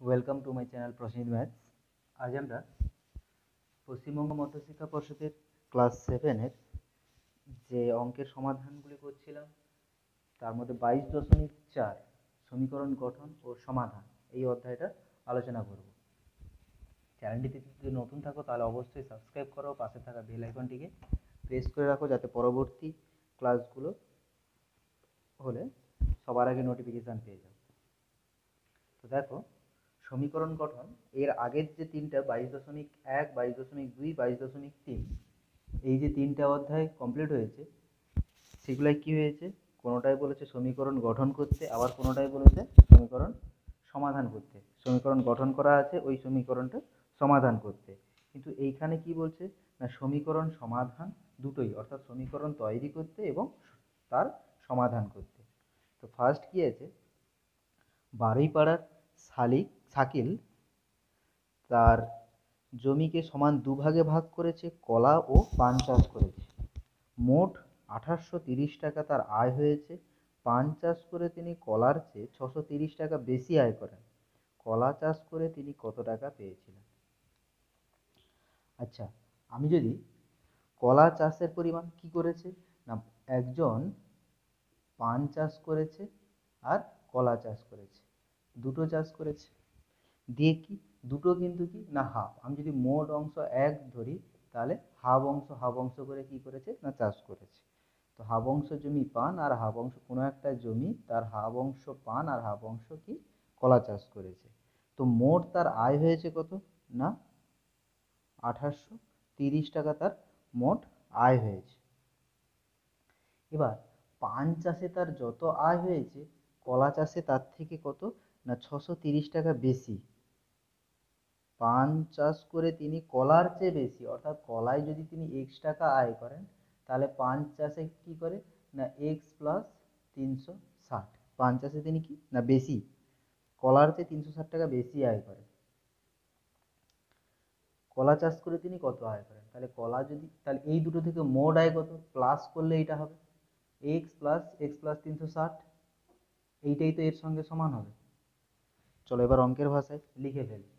Welcome to my channel Prosenjit maths. আজ আমরা পশ্চিমবঙ্গ মধ্যশিক্ষা পর্ষদের ক্লাস 7-এর যে অঙ্কের সমাধানগুলি করছিলাম তার মধ্যে 22.4 সমীকরণ গঠন ও সমাধান এই অধ্যায়টা আলোচনা করব। চ্যানেলটিতে যদি নতুন থাকো তাহলে অবশ্যই সাবস্ক্রাইব করো, পাশে থাকা বেল আইকনটিকে প্রেস করে রাখো যাতে পরবর্তী ক্লাসগুলো হলে সবার আগে নোটিফিকেশান পেয়ে যাও। তো দেখো, সমীকরণ গঠন এর আগের যে তিনটা 22.1, 22.2, 22.3 এই যে তিনটা অধ্যায় কমপ্লিট হয়েছে সেগুলাই কি হয়েছে, কোনোটাই বলেছে সমীকরণ গঠন করতে, আবার কোনোটাই বলেছে সমীকরণ সমাধান করতে। সমীকরণ গঠন করা আছে, ওই সমীকরণটা সমাধান করতে। কিন্তু এইখানে কি বলছে না, সমীকরণ সমাধান দুটোই, অর্থাৎ সমীকরণ তৈরি করতে এবং তার সমাধান করতে। তো ফার্স্ট কি আছে, বারুইপাড়ার শাকিল তার জমিকে সমান দুভাগে ভাগ করেছে, কলা ও পান চাষ করেছে। মোট 1830 টাকা তার আয় হয়েছে। পান চাষ করে তিনি কলার চেয়ে 630 টাকা বেশি আয় করেন। কলা চাষ করে তিনি কত টাকা পেয়েছিলেন? আচ্ছা, আমি যদি কলা চাষের পরিমাণ কি করেছে না, একজন পান চাষ করেছে আর কলা চাষ করেছে, দুটো চাষ করেছে। দিয়ে কি দুটো কিন্তু কি না হাফ, আমি যদি মোট অংশ এক ধরি তাহলে হাফ অংশ করে কি করেছে না চাষ করেছে। তো হাফ অংশ জমি পান আর হাফ অংশ কোনো একটা জমি, তার হাফ অংশ পান আর হাফ অংশ কি কলা চাষ করেছে। তো মোট তার আয় হয়েছে কত না 1830 টাকা তার মোট আয় হয়েছে। এবার পান চাষে তার যত আয় হয়েছে, কলা চাষে তার থেকে কত না 630 টাকা বেশি। পান চাষ করে তিনি কলার চেয়ে বেশি, অর্থাৎ কলায় যদি তিনি x টাকা আয় করেন তাহলে পান চাষে কি করে না x প্লাস 360, পান চাষে তিনি কি না বেশি, কলার চেয়ে 360 টাকা বেশি আয় করেন। কলা চাষ করে তিনি কত আয় করেন, তাহলে কলা যদি, তাহলে এই দুটো থেকে মোট আয় কত প্লাস করলে এটা হবে x প্লাস 360, এইটাই তো এর সঙ্গে সমান হবে। চলো এবার অঙ্কের ভাষায় লিখে ফেলি।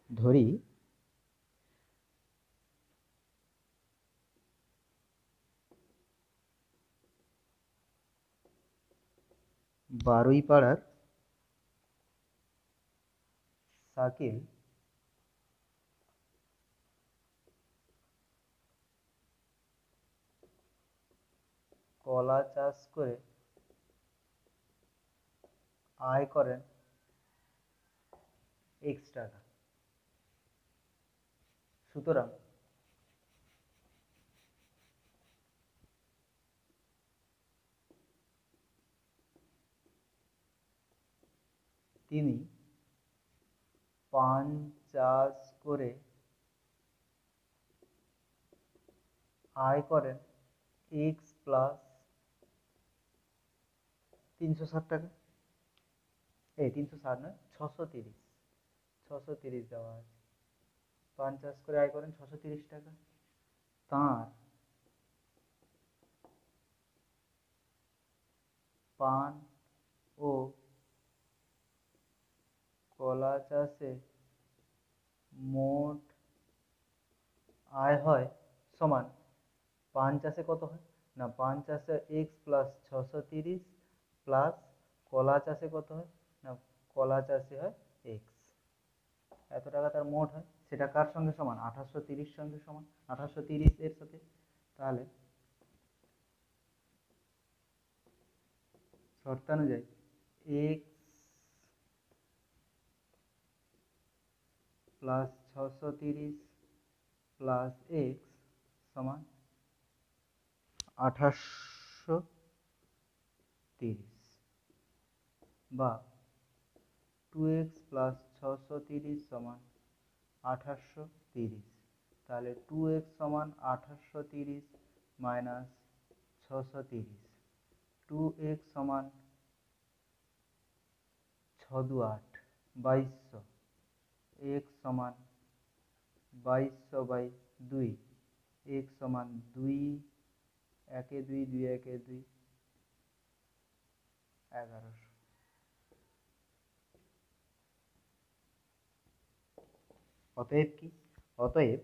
ধরি বারুইপাড়ার শাকিল কলা চাষ করে আয় করেন x টাকা। সুতরাং তিনি পান চাষ করে আয় করেন x প্লাস 360 টাকা, 360 নয় 630 দেওয়া আছে। পান চাষ করে আয় করেন 630 টাকা। তাঁর পান ও কলা চাষে মোট আয় হয় সমান, পান চাষে কত হয় না, পান চাষে x প্লাস 630 প্লাস কলা চাষে কত হয় না, কলা চাষে হয় x, এত টাকা তার মোট হয়। সেটা কার সঙ্গে সমান, 1830 সঙ্গে সমান, 1830 এর সাথে। তাহলে শর্তানুযায়ী x প্লাস 630 প্লাস x সমান 1830, বা 2x প্লাস 630 সমান 1830। তাহলে 2x সমান 1830 মাইনাস 630, 2x সমান 6 2 8, 2200, x সমান 2200 বাই 2, x সমান 2 একে দুই, দুই একে দুই, 1100। অতএব কি? অতএব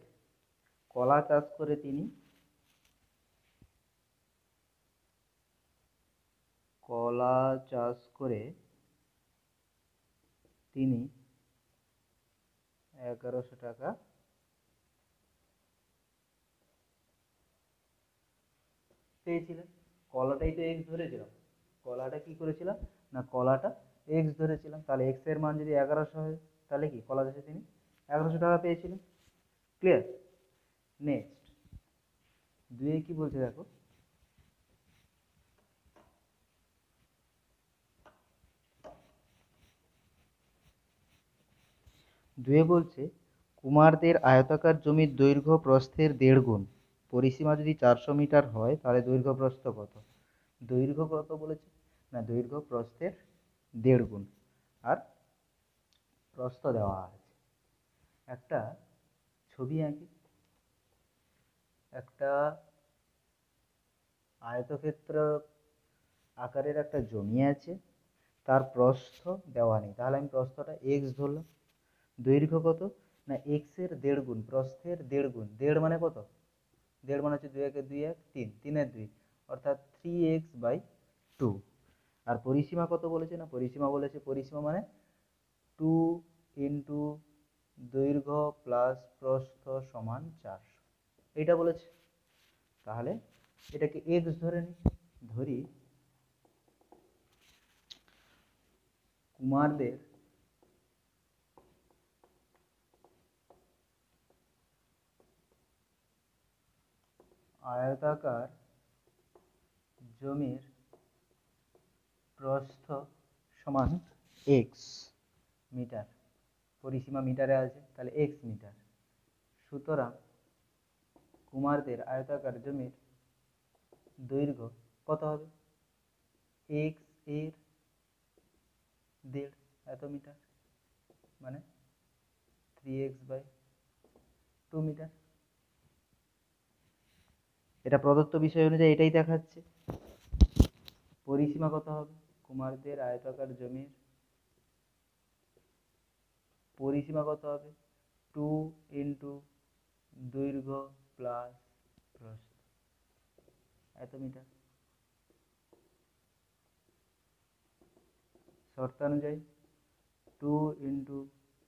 কলা চাষ করে তিনি কলা চাষ করে তিনি 1100 টাকা পেয়েছিলেন। কলাটাই তো এক্স ধরেছিলাম, কলাটা কি করেছিলাম না কলাটা এক্স ধরেছিলাম, তাহলে এক্স এর মান যদি 1100 হয় তাহলে কি কলা চাষে তিনি 1100 টাকা পেয়েছিলেন। ক্লিয়ার? নেক্সট দুয়ে কি বলছে দেখো, দুয়ে বলছে কুমারদের আয়তাকার জমির দৈর্ঘ্য প্রস্থের 1.5 গুণ। পরিসীমা যদি 400 মিটার হয় তাহলে দৈর্ঘ্য প্রস্থ কত? দৈর্ঘ্য কত বলেছে না দৈর্ঘ্য প্রস্থের 1.5 গুণ, আর প্রস্থ দেওয়া আছে। একটা ছবি আঁকি, একটা আয়তক্ষেত্র আকারের একটা জমি আছে, তার প্রস্থ দেওয়া নেই, তাহলে আমি প্রস্থটা এক্স ধরলাম। দৈর্ঘ্য কত না এক্স এর 1.5 গুণ, প্রস্থের 1.5 গুণ, 1.5 মানে কত? 1.5 মানে হচ্ছে 2 একে 2 1 3, 3 এর 2 অর্থাৎ 3x/2। আর পরিসীমা কত বলেছে না পরিসীমা বলেছে, পরিসীমা মানে 2 ইন্টু দৈর্ঘ্য প্লাস প্রস্থ সমান 400, এইটা বলেছে। তাহলে এটাকে এক্স ধরে নি, ধরি কুমারদের আয়তাকার জমির প্রস্থ সমান এক্স মিটার, পরিসীমা মিটারে আছে তাহলে এক্স মিটার। সুতরাং কুমারদের আয়তাকার জমির দৈর্ঘ্য কত হবে? এক্স এর 1.5 এত মিটার, মানে 3x/2 মিটার। এটা প্রদত্ত বিষয় অনুযায়ী এটাই দেখাচ্ছে। পরিসীমা কত হবে? কুমারদের আয়তাকার জমির পরিসীমা কত হবে? 2 ইন্টু দৈর্ঘ্য প্লাস প্রস্থ এত মিটার। শর্তানুযায়ী 2 into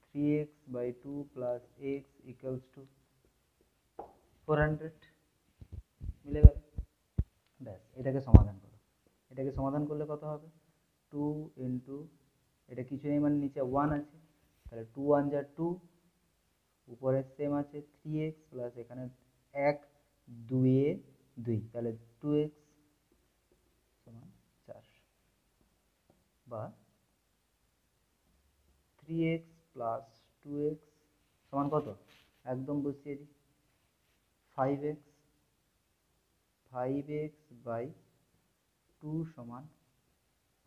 3x/2 plus x equals to 400, মিলে গেল। ব্যাস, এটাকে সমাধান করো। এটাকে সমাধান করলে কত হবে? 2 ইন্টু, এটা কিছু নেই মানে নিচে 1 আছে, তাহলে 2 1 যা 2, উপরে সেম আছে 3x প্লাস এখানে 1 2 এ 2, তাহলে 2x সমান 400, বা 3x প্লাস 2x সমান কত? একদম বসিয়ে দিই, 5x 5x/2 সমান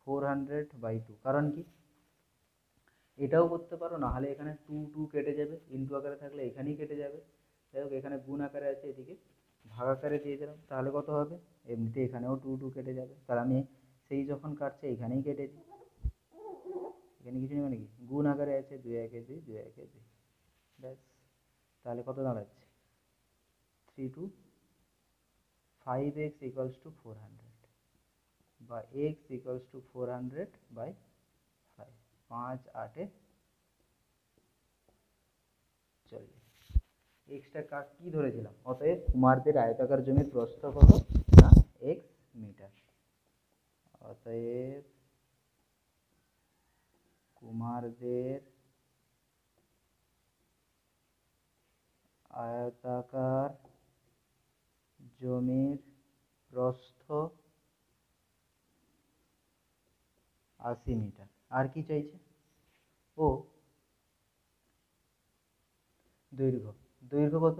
400/2। কারণ কি এটাও করতে পারো, না হলে এখানে 2 2 কেটে যাবে, ইনটু আকারে থাকলে এখানেই কেটে যাবে। যাই হোক, এখানে গুণ আকারে আছে, এদিকে ভাগ আকারে দিয়ে দিলাম, তাহলে কত হবে? এমনিতে এখানেও 2 2 কেটে যাবে, তাহলে আমি সেই যখন কাটছে এখানেই কেটে দিই, এখানে কিছু নেই মানে কি গুণ আকারে আছে, 2 1 2 2 1 2। ব্যাস, তাহলে কত দাঁড়াচ্ছে? 3 2 5x ইকুয়ালস টু 400, বা x ইকুয়ালস টু 400/5, 5 8 40। এক্সটা কি ধরেছিলাম? অতএব কুমারদের আয়তাকার জমির প্রস্থ কত না এক্স মিটার। অতএব কুমারদের আয়তাকার জমির প্রস্থ 80 মিটার। আর কি চাইছে? ও দৈর্ঘ্য, দৈর্ঘ্য কত?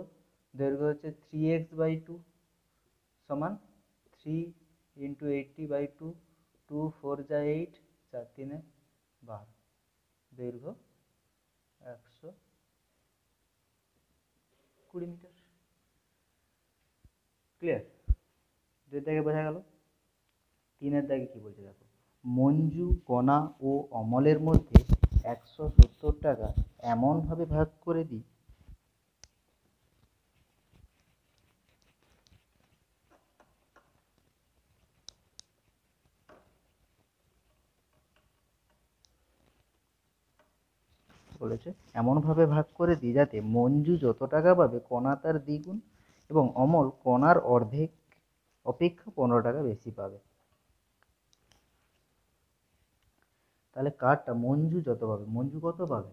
দৈর্ঘ্য হচ্ছে 3x/2 সমান 3 ইন্টু 80/2, 2 4 যা 8, 4 3 12, দৈর্ঘ্য 120 মিটার। ক্লিয়ার? 2 দাগে বোঝা গেল। 3 দাগে কি বলছে দেখো, মঞ্জু, কণা ও অমলের মধ্যে 170 টাকা এমনভাবে ভাগ করে দিই বলেছে, এমনভাবে ভাগ করে দিই যাতে মঞ্জু যত টাকা পাবে কণা তার দ্বিগুণ এবং অমল কণার অর্ধেক অপেক্ষা 15 টাকা বেশি পাবে। তাহলে কারটা মঞ্জু যত পাবে, মঞ্জু কত পাবে,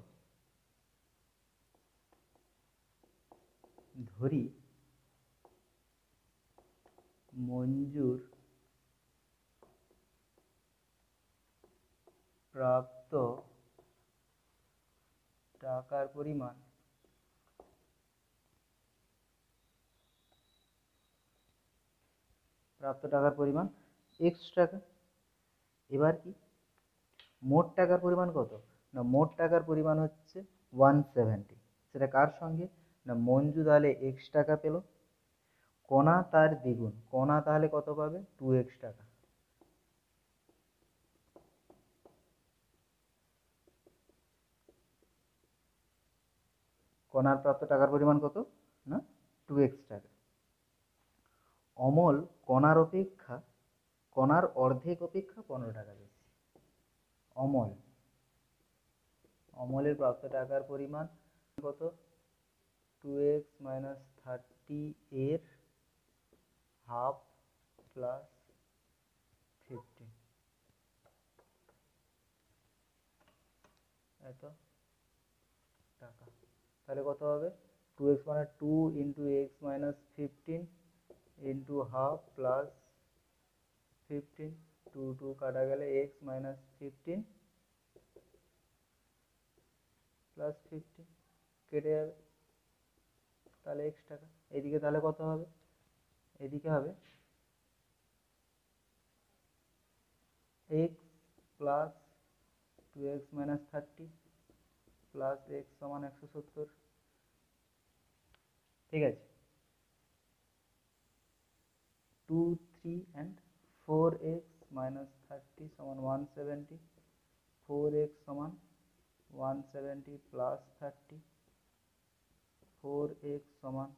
ধরি মঞ্জুর প্রাপ্ত টাকার পরিমাণ x টাকা। এবার কি মোট টাকার পরিমাণ কত, না মোট টাকার পরিমাণ হচ্ছে 170। সেটা কার সঙ্গে, না মঞ্জু তাহলে x টাকা পেল, কণা তার দ্বিগুণ, কণা তাহলে কত পাবে 2x টাকা। কণার প্রাপ্ত টাকার পরিমাণ কত, না 2x টাকা। অমল কণার অর্ধেক অপেক্ষা 15 টাকা বেশি। অমলের প্রাপ্ত টাকার পরিমাণ কত, 2x - 30 এর হাফ প্লাস 50, এত টাকা। তাহলে কত হবে, 2x মানে 2 × x - 15 ইন্টু হাফ প্লাস 15, 2 2 কাটা গেলে x - 15 প্লাস 50 কেটে যাবে, তাহলে x টাকা। এদিকে তাহলে কত হবে, এদিকে হবে x plus 2x - 30 plus x সমান 170। ঠিক আছে, 2 3 and 4x - 30 সমান 170, 4x সমান 170 প্লাস 30, 4x সমান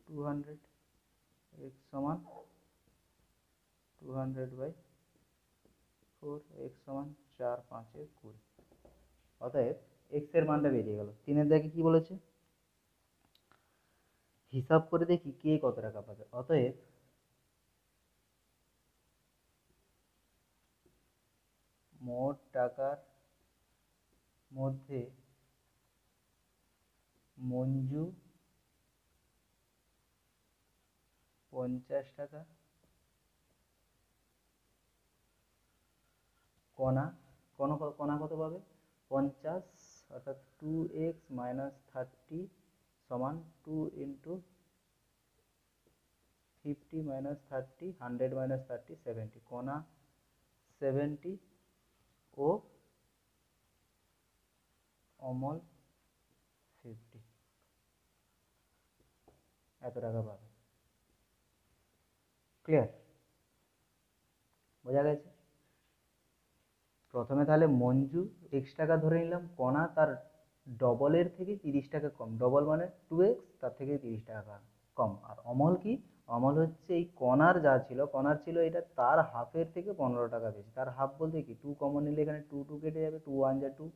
200, x সমান 200/4, x সমান 4 5 20। অতএব x এর মানটা বেরিয়ে গেল। 3 দাগে কি বলেছে, হিসাব করে দেখি কে কত টাকা পাবে। অতএব মোট টাকার মধ্যে মঞ্জু 50 টাকা, কণা কত পাবে 50, অর্থাৎ 2x - 30 সমান 2 × 50 - 30, 100 - 30 70, কণা 70 ও অমল 50, এত টাকা পাবে। ক্লিয়ার, বোঝা গেছে। প্রথমে তাহলে মঞ্জু x টাকা ধরে নিলাম, কণা তার ডবলের থেকে 30 টাকা কম, ডবল মানে 2x, তার থেকে 30 টাকা কম। আর অমল কি, অমল হচ্ছে এই কণার যা ছিল, কণার ছিল এটা তার হাফের থেকে 15 টাকা বেশি। তার হাফ বলতে কি 2 কমন নিলে এখানে 2 2 কেটে যাবে, 2 1 যা 2,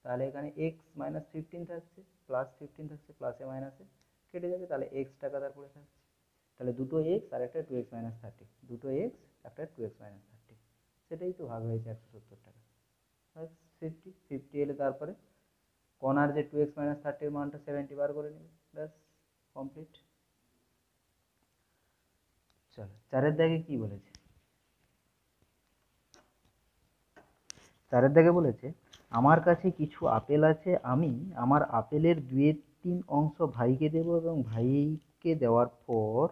তাহলে এখানে x - 15 থাকছে, প্লাস 15 থাকছে, প্লাসে মাইনাসে কেটে যাবে, তাহলে x টাকা তারপরে থাকছে। তাহলে দুটো x আর একটা 2x - 30, দুটো x একটা 2x - 30, সেটাই তো ভাগ হয়েছে 170 টাকা। 50 50 এলে তারপরে কণার যে 2x - 30 এর মানটা 70 বার করে নেবে, ব্যাস কমপ্লিট। চলো 4 দাগে কি বলেছে, 4 দাগে বলেছে আমার কাছে কিছু আপেল আছে, আমি আমার আপেলের 2/3 অংশ ভাইকে দেব এবং ভাইকে দেওয়ার পর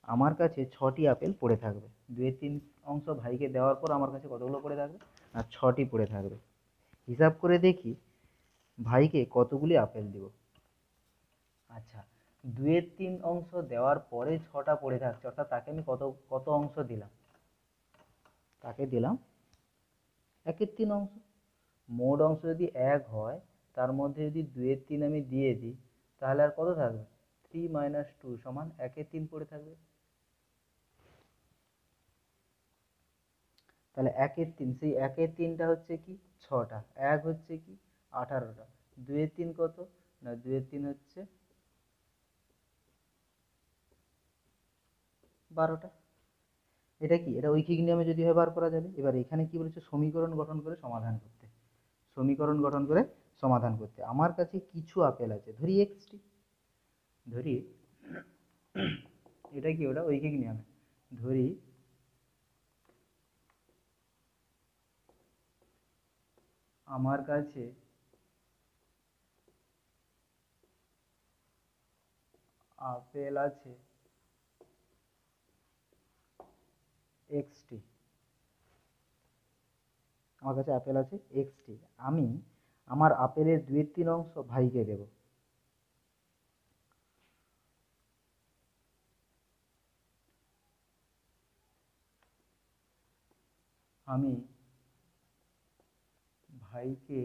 আমার কাছে 6টি আপেল পড়ে থাকবে। 2/3 অংশ ভাইকে দেওয়ার পর আমার কাছে কতগুলো পড়ে থাকবে, না 6টি পড়ে থাকবে। হিসাব করে দেখি ভাইকে কতগুলি আপেল দিব। আচ্ছা, 2 এর 3 অংশ দেওয়ার পরে 6টা পড়ে থাকছে, অর্থাৎ তাকে আমি কত কত অংশ দিলাম, তাকে দিলাম 1/3 অংশ। মোট অংশ যদি 1 হয়, তার মধ্যে যদি 2 এর 3 আমি দিয়ে দিই, তাহলে আর কত থাকবে? 3 - 2 সমান 1/3 পড়ে থাকবে। তাহলে 1/3, সেই 1/3টা হচ্ছে কি 6টা, 1 হচ্ছে কি 18টা, 2 এর 3 কত? না 2 এর 3 হচ্ছে 12টা। এটা কি? এটা ঐকিক নিয়মে যদি হয় বার করা যাবে। এবার এখানে কি বলেছে? সমীকরণ গঠন করে সমাধান করতে। সমীকরণ গঠন করে সমাধান করতে। আমার কাছে কিছু আপেল আছে, ধরি এক্সটি, ধরি এটা কি? ওটা ঐকিক নিয়মে ধরি আমার কাছে আপেল আছে এক্সটি, আমার কাছে আপেল আছে এক্সটি। আমি আমার আপেলের 2 এর 3 অংশ ভাইকে দেব। আমি ভাইকে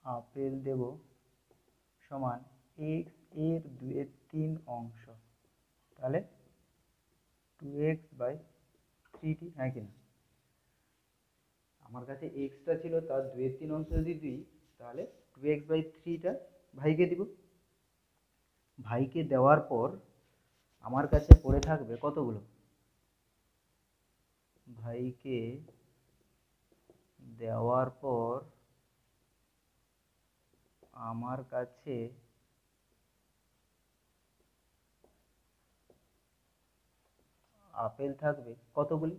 আপেল দেব সমান এক্স এর 2 এর 3 অংশ, তাহলে 2x/3t, হ্যাঁ কিনা? আমার কাছে এক্সটা ছিল, তার 2 এর 3 অংশ যদি দিই, তাহলে 2x/3টা ভাইকে দিব। ভাইকে দেওয়ার পর আমার কাছে পড়ে থাকবে কতগুলো? ভাইকে দেওয়ার পর আমার কাছে আপেল থাকবে কতগুলি?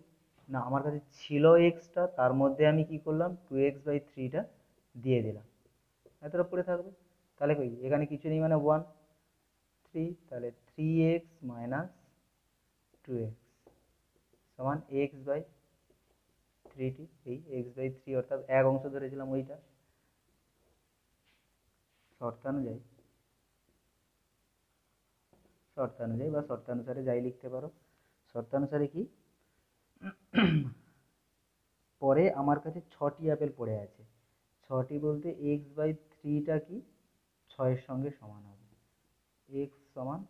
না, আমার কাছে ছিল এক্সটা, তার মধ্যে আমি কি করলাম? 2x/3টা দিয়ে দিলাম, এতটা পড়ে থাকবে। তাহলে কই এখানে কিছু নেই, মানে 1 3, তাহলে 3x - 2x সমান x/3t। এই x/3 অর্থাৎ 1 অংশ ধরেছিলাম ওইটা। শর্তানুযায়ী বা শর্তানুসারে যাই লিখতে পারো। শর্তানুসারে কি? পরে আমার কাছে 6টি আপেল পড়ে আছে। 6টি বলতে x/3টা কি 6 এর সঙ্গে সমান হবে। x সমান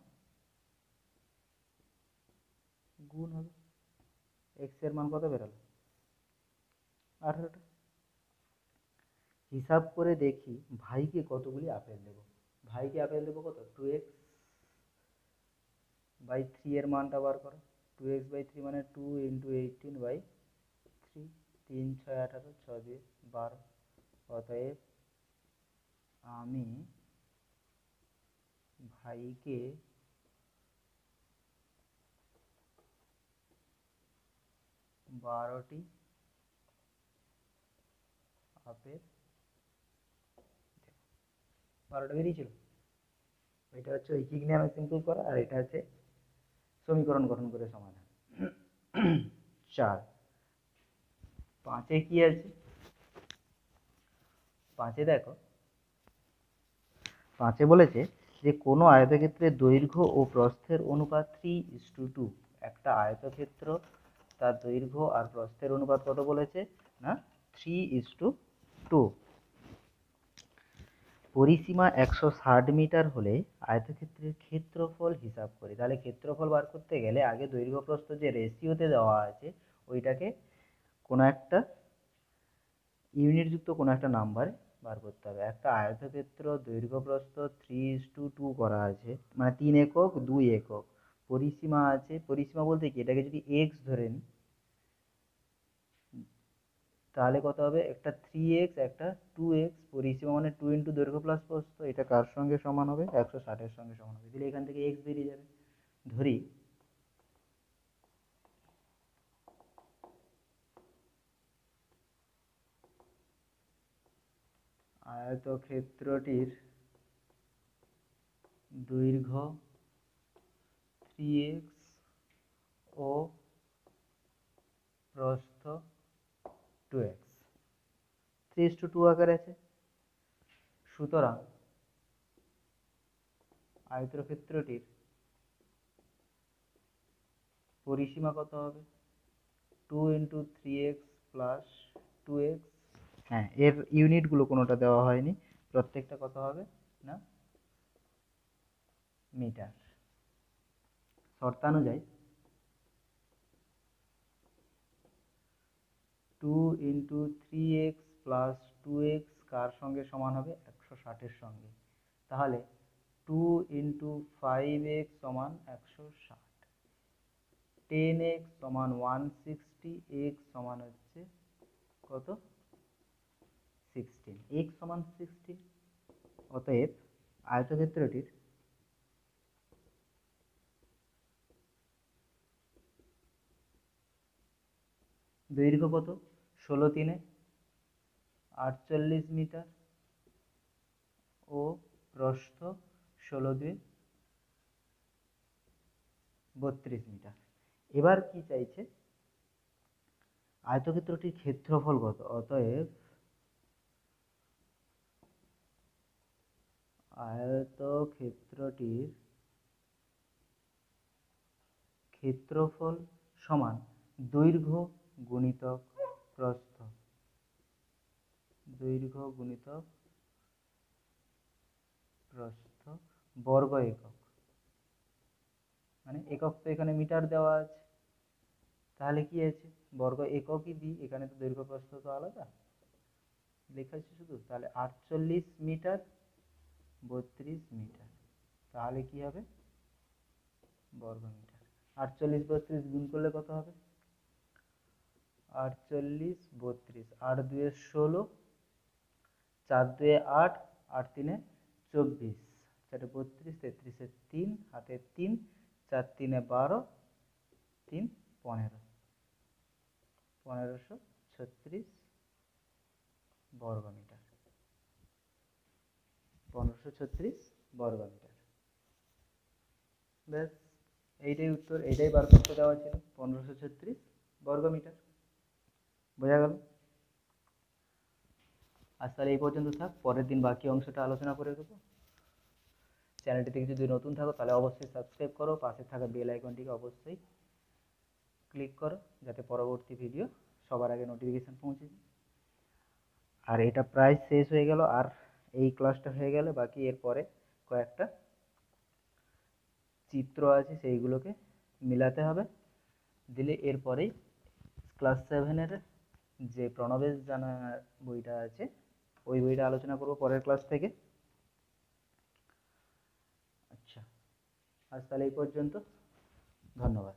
গুণ হবে, x এর মান কত বেরোলো? 18টা। হিসাব করে দেখি ভাইকে কতগুলি আপেল দেব। ভাইকে আপেল দেবো কত? 2x/3 এর মানটা বার করো। 2x/3 মানে 2 × 18/3, 3 6 18, 6 দিয়ে 12। অতএব আমি ভাইকে 12টি আপেল, 12টা বেরিয়েছিল। এটা হচ্ছে ঐকিক নিয়মে সিম্পল করা, আর এটা হচ্ছে সমীকরণ গঠন করে সমাধান। 4 5-এ কি আছে? 5-এ দেখো, 5-এ বলেছে যে কোনো আয়তক্ষেত্রের দৈর্ঘ্য ও প্রস্থের অনুপাত 3:2। একটা আয়তক্ষেত্র, তার দৈর্ঘ্য আর প্রস্থের অনুপাত কত বলেছে? না 3:2। পরিসীমা 160 মিটার হলে আয়তক্ষেত্রের ক্ষেত্রফল হিসাব করি। তাহলে ক্ষেত্রফল বার করতে গেলে আগে দৈর্ঘ্য প্রস্থ যে রেশিওতে দেওয়া আছে ওইটাকে কোনো একটা ইউনিট যুক্ত কোনো একটা নাম্বারে বার করতে হবে। একটা আয়তক্ষেত্র দৈর্ঘ্য প্রস্থ 3:2 করা আছে, মানে 3 একক 2 একক। পরিসীমা আছে, পরিসীমা বলতে কি এটাকে যদি এক্স ধরে নিই, তাহলে কত হবে? একটা 3x একটা 2x। পরিসীমা মানে 2 × দৈর্ঘ্য প্লাস প্রস্থ, এটা কার সঙ্গে সমান হবে? 160 এর সঙ্গে সমান হবে। দিলে এখান থেকে x বেরিয়ে যাবে। ধরি আয়তক্ষেত্রটির দৈর্ঘ্য 3x ও প্রস্থ 2x, 3:2 আকারে আছে। সুতরাং আয়তক্ষেত্রটির পরিসীমা কত হবে? 2 × 3x প্লাস 2x। হ্যাঁ, এর ইউনিটগুলো কোনোটা দেওয়া হয়নি, প্রত্যেকটা কত হবে না মিটার। শর্তানুযায়ী 2 × 3x প্লাস 2x কার সঙ্গে সমান হবে? 160-এর সঙ্গে। তাহলে 2 × 5x সমান 160, 10x সমান 160, x সমান হচ্ছে কত? 16, x সমান 16। অতএব আয়তক্ষেত্রটির দৈর্ঘ্য কত? 16 × 3 = 48 মিটার ও প্রস্থ 16 × 2 = 32 মিটার। এবার কি চাইছে? আয়তক্ষেত্রটির ক্ষেত্রফল কত? অতএব আয়তক্ষেত্রটির ক্ষেত্রফল সমান দৈর্ঘ্য গুণিতক প্রস্থ, দৈর্ঘ্য গুণিতক প্রস্থ বর্গ একক। মানে একক তো এখানে মিটার দেওয়া আছে, তাহলে কি আছে? বর্গ এককই দিই, এখানে তো দৈর্ঘ্য প্রস্থ তো আলাদা লেখা আছে শুধু। তাহলে 48 মিটার 32 মিটার, তাহলে কি হবে? বর্গ মিটার। 48 32 গুণ করলে কত হবে? 48 32, 8 2 16, 4 2 8, 8 3 24, 4 32, 33 3, হাতে 3, 4 3 12, 3 15, 1536 বর্গ মিটার। 1536 বর্গ মিটার। ব্যাস, এইটাই উত্তর, এইটাই বার করতে দেওয়া ছিল, 1536 বর্গ মিটার। বোঝা গেল? আজ তাহলে এই পর্যন্ত থাক, পরের দিন বাকি অংশটা আলোচনা করে দেবো। চ্যানেলটি থেকে যদি নতুন থাকো তাহলে অবশ্যই সাবস্ক্রাইব করো, পাশে থাকা বেল আইকনটিকে অবশ্যই ক্লিক করো যাতে পরবর্তী ভিডিও সবার আগে নোটিফিকেশন পৌঁছে যায়। আর এটা প্রায় শেষ হয়ে গেল, আর এই ক্লাসটা হয়ে গেলে বাকি এরপরে কয়েকটা চিত্র আছে সেইগুলোকে মিলাতে হবে, দিলে এরপরেই ক্লাস 7-এর যে প্রণবেশ জানা বইটা আছে ওই বইটা আলোচনা করব পরের ক্লাস থেকে। আচ্ছা, আজ তাহলে এই পর্যন্ত, ধন্যবাদ।